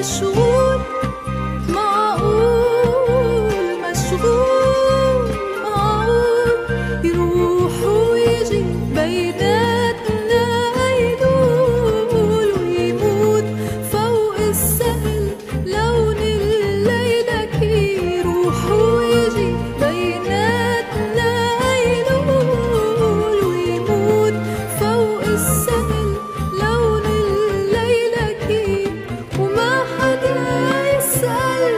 مشغول، معقول مشغول، معقول يروح ويجي بيناتنا، يقول ويموت فوق السهل لون الليلة، يروح ويجي بيناتنا، يقول ويموت فوق السهل لون الليلة، وما حدا يسأل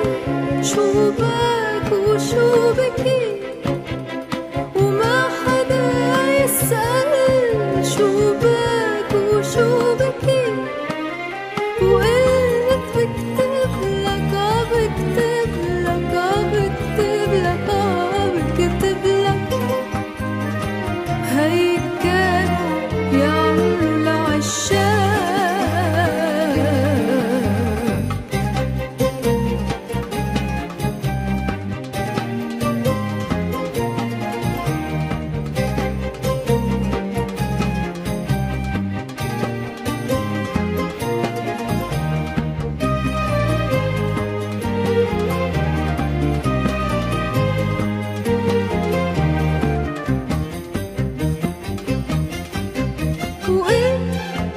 شو بك وشو بكي، وما حدا يسأل شو بك وشو بكي، وقلت بكتب لك بكتب لك بكتب لك بكتب لك، هيك كانوا يعملوا العشاق.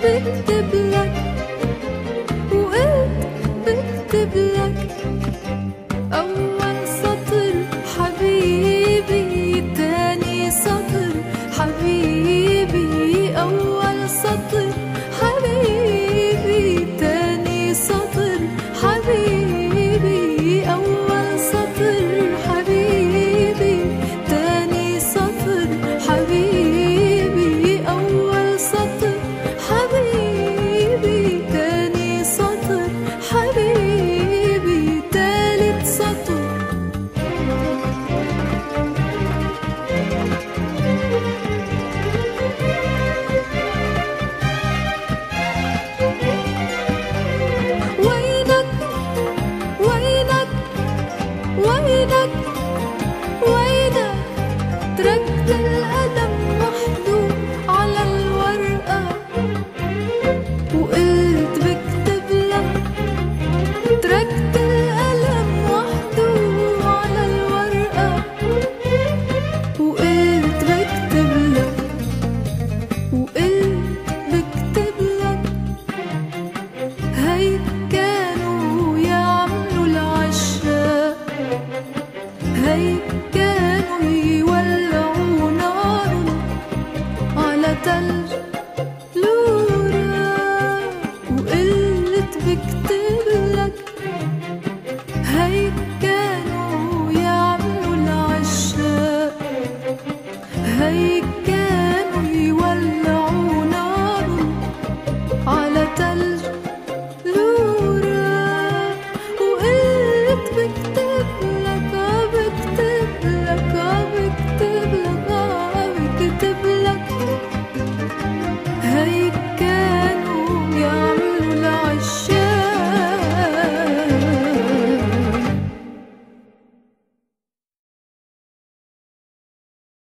بكتب لك وقلت بكتب لك أول سطر حبيبي، تاني سطر حبيبي، أول سطر حبيبي، تاني سطر حبيبي، أول سطر حبيبي، تاني سطر حبيبي، أول سطر حبيبي، تاني سطر حبيبي، تالت سطر وينك وينك وينك وينك، تركت القلم وحده على الورقة، وقلت بكتب لك، تركت القلم وحده على الورقة، وقلت بكتب لك، وقلت بكتب لك، هيك كانوا يعملوا العشاق، هيك كانوا يولعوا نارهم على تلج لورا، وقلت بكتب لك، هيك كانوا يعملوا العشاق، هيك